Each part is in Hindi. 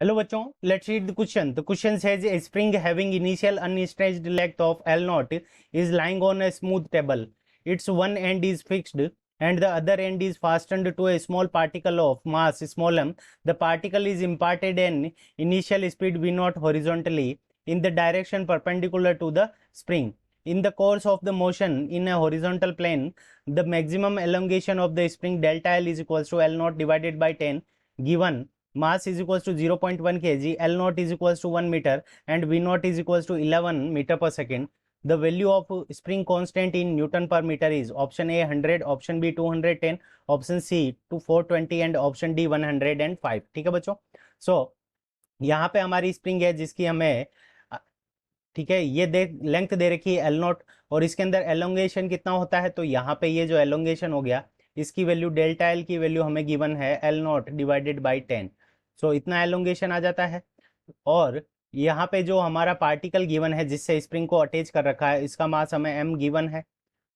Hello बच्चों, let's read the question. The question says a spring having initial unstretched length of L naught is lying on a smooth table. Its one end is fixed and the other end is fastened to a small particle of mass small m. The particle is imparted an initial speed v naught horizontally in the direction perpendicular to the spring. In the course of the motion in a horizontal plane, the maximum elongation of the spring delta L is equals to L naught divided by 10 given mass is equals to 0.1 kg, L naught is equals to 1 meter and V naught is equals to 11 meter per second. The value of spring constant in Newton per meter is option A 100, option B 210, option C 420 and option D 105. ठीक है बच्चों. सो यहाँ पे हमारी स्प्रिंग है जिसकी हमें ठीक है ये लेंथ दे रखी है एल नॉट और इसके अंदर एलोंगेशन कितना होता है. तो यहाँ पे ये जो एलोंगेशन हो गया इसकी वैल्यू डेल्टा एल की वैल्यू हमें गिवन है एल नॉट डिवाइडेड बाई 10. सो इतना एलोंगेशन आ जाता है. और यहाँ पे जो हमारा पार्टिकल गिवन है जिससे स्प्रिंग को अटैच कर रखा है इसका मास हमें एम गिवन है.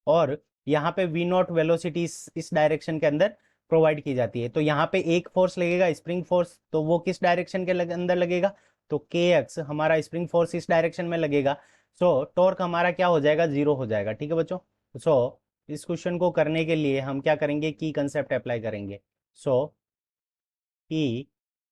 और यहाँ पे वी नॉट वेलोसिटी इस डायरेक्शन के अंदर प्रोवाइड की जाती है. तो यहाँ पे एक फोर्स लगेगा स्प्रिंग फोर्स. तो वो किस डायरेक्शन के अंदर लगेगा. तो के एक्स हमारा स्प्रिंग फोर्स इस डायरेक्शन में लगेगा. सो टॉर्क हमारा क्या हो जाएगा, जीरो हो जाएगा. ठीक है बच्चों. सो इस क्वेश्चन को करने के लिए हम क्या करेंगे, की कंसेप्ट अप्लाई करेंगे. सो की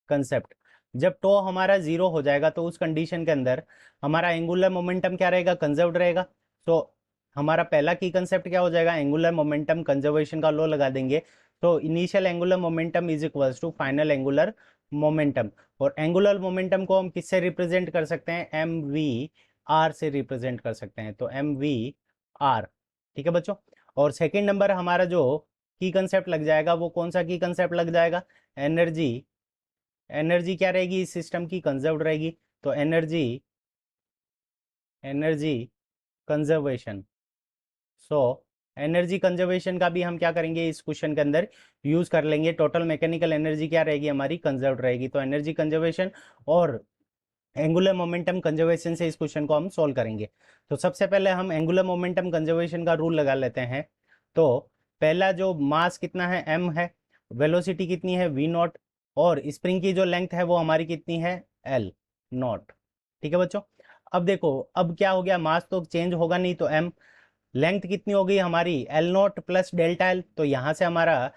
कंसेप्ट, जब टो हमारा जीरो हो जाएगा तो उस कंडीशन के अंदर हमारा एंगुलर मोमेंटम क्या रहेगा, कंजर्व्ड रहेगा. तो हमारा पहला की कंसेप्ट क्या हो जाएगा, एंगुलर मोमेंटम कंजर्वेशन का लॉ लगा देंगे. तो initial angular momentum is equals to final angular momentum. और एंगुलर मोमेंटम को हम किससे रिप्रेजेंट कर सकते हैं, एम वी आर से रिप्रेजेंट कर सकते हैं. तो एम वी आर. ठीक है बच्चों. और सेकेंड नंबर हमारा जो की कंसेप्ट लग जाएगा वो कौन सा की कंसेप्ट लग जाएगा, एनर्जी. एनर्जी क्या रहेगी इस सिस्टम की, कंजर्व्ड रहेगी. तो energy conservation. So energy conservation का भी हम क्या करेंगे इस क्वेश्चन के अंदर यूज कर लेंगे. टोटल मैकेनिकल एनर्जी क्या रहेगी हमारी, कंजर्व्ड रहेगी. तो एनर्जी कंजर्वेशन और एंगुलर मोमेंटम कंजर्वेशन से इस क्वेश्चन को हम सोल्व करेंगे. तो सबसे पहले हम एंगुलर मोमेंटम कंजर्वेशन का रूल लगा लेते हैं. तो पहला जो मास कितना है, एम है. वेलोसिटी कितनी है, वी नॉट. और स्प्रिंग की जो लेंथ है वो हमारी कितनी है, एल नॉट. ठीक है बच्चों. अब देखो अब क्या हो गया, मास तो चेंज होगा नहीं. तो एम, लेंथ कितनी हो गई हमारी, L not plus delta L. तो यहाँ से हमारा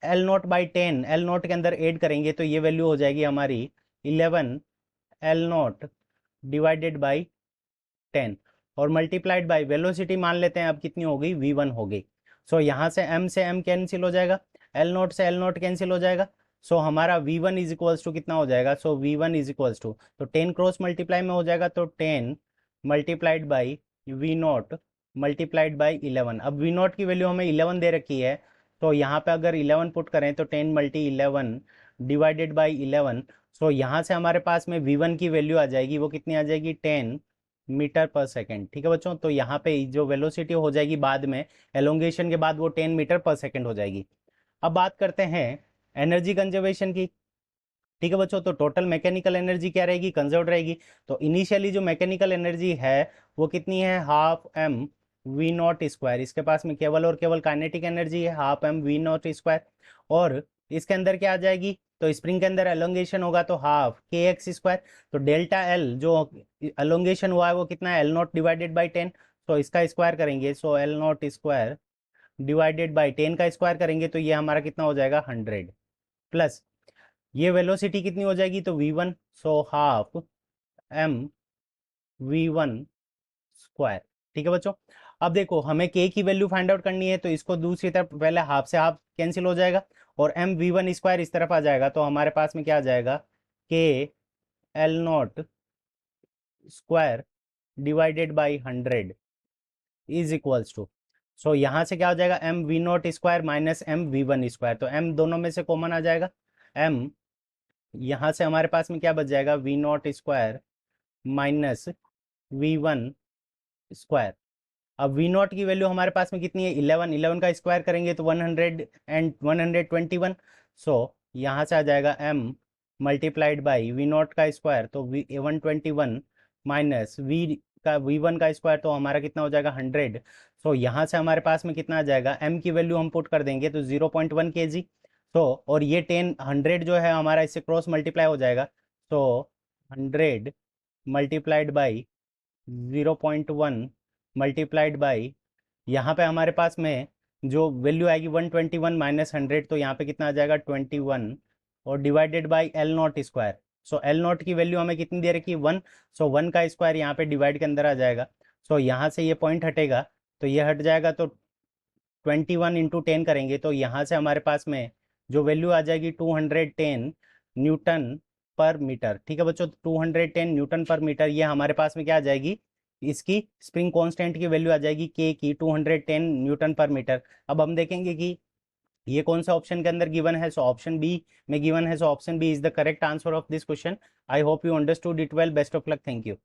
L not by 10 L not के अंदर ऐड करेंगे तो ये वैल्यू हो जाएगी हमारी 11 एल नॉट डिवाइडेड बाई 10 और मल्टीप्लाइड बाई वेलोसिटी मान लेते हैं अब कितनी हो गई, v1 हो गई. सो यहाँ से m कैंसिल हो जाएगा, एल नॉट से एल नॉट कैंसिल हो जाएगा. सो हमारा v1 इज इक्वल्स टू कितना हो जाएगा, सो v1 इज इक्वल्स टू, तो 10 क्रॉस मल्टीप्लाई में हो जाएगा. तो 10 multiplied by V naught multiplied by 11. अब वी नॉट की वैल्यू हमें 11 दे रखी है. तो यहाँ पे अगर 11 पुट करें तो 10 मल्टी 11 डिवाइडेड बाई 11. सो यहाँ से हमारे पास में v1 की वैल्यू आ जाएगी, वो कितनी आ जाएगी, 10 मीटर पर सेकेंड. ठीक है बच्चों. तो यहाँ पे जो वेलोसिटी हो जाएगी बाद में एलोंगेशन के बाद वो 10 मीटर पर सेकेंड हो जाएगी. अब बात करते हैं एनर्जी कंजर्वेशन की. ठीक है बच्चों. तो टोटल मैकेनिकल एनर्जी क्या रहेगी, कंजर्व रहेगी. तो इनिशियली जो मैकेनिकल एनर्जी है वो कितनी है, half M V naught square. इसके पास में केवल और केवल काइनेटिक एनर्जी है, half M V naught square. और इसके अंदर क्या आ जाएगी, तो स्प्रिंग के अंदर एलोंगेशन होगा तो हाफ के एक्स स्क्वायर. तो डेल्टा एल जो एलोंगेशन हुआ है वो कितना है, एल नॉट डिवाइडेड बाई 10. तो इसका स्क्वायर करेंगे, so L naught square divided by 10 का स्क्वायर करेंगे तो ये हमारा कितना हो जाएगा, 100. प्लस ये वेलोसिटी कितनी हो जाएगी, तो v1, so half M v1 square. ठीक है बच्चों. अब देखो हमें k की वैल्यू फाइंड आउट करनी है तो इसको दूसरी तरफ पहले हाफ से हाफ कैंसिल हो जाएगा और एम v1 स्क्वायर इस तरफ आ जाएगा. तो हमारे पास में क्या आ जाएगा, k L naught square divided by 100 is equals to, so यहाँ से क्या हो जाएगा, M V naught square minus M v1 square. तो m दोनों में से कॉमन आ जाएगा. m यहाँ से हमारे पास में क्या बच जाएगा, V naught square minus v1 square. अब वी नॉट की वैल्यू हमारे पास में कितनी है, 11 का स्क्वायर करेंगे तो 100 एंड 121. सो यहाँ से आ जाएगा m multiplied by V naught का स्क्वायर तो 121 माइनस v1 का स्क्वायर तो हमारा कितना हो जाएगा, 100. सो यहाँ से हमारे पास में कितना आ जाएगा, m की वैल्यू हम पुट कर देंगे तो 0.1 kg. तो और ये 100 जो है हमारा इससे क्रॉस मल्टीप्लाई हो जाएगा. तो 100 मल्टीप्लाइड बाई 0.1 मल्टीप्लाइड बाई, यहाँ पे हमारे पास में जो वैल्यू आएगी 121 माइनस 100, तो यहाँ पे कितना आ जाएगा 21, और divided by L naught square. So L not की वैल्यू हमें कितनी दे रखी है 1, सो 1 का स्क्वायर यहाँ पे डिवाइड के अंदर आ जाएगा। सो यहाँ से ये पॉइंट हटेगा तो ये हट जाएगा, तो 21 इंटू 10 करेंगे तो यहाँ से हमारे पास में जो वैल्यू आ जाएगी 210 न्यूटन पर मीटर। ठीक है बच्चों, 210 न्यूटन पर मीटर, ये हमारे पास में क्या आ जाएगी, इसकी स्प्रिंग कांस्टेंट की वैल्यू आ जाएगी के की 210 न्यूटन पर मीटर। अब हम देखेंगे कि ये कौन सा ऑप्शन के अंदर गिवन है, सो ऑप्शन बी में गिवन है, so option B is the correct answer of this question. I hope you understood it well, best of luck, thank you.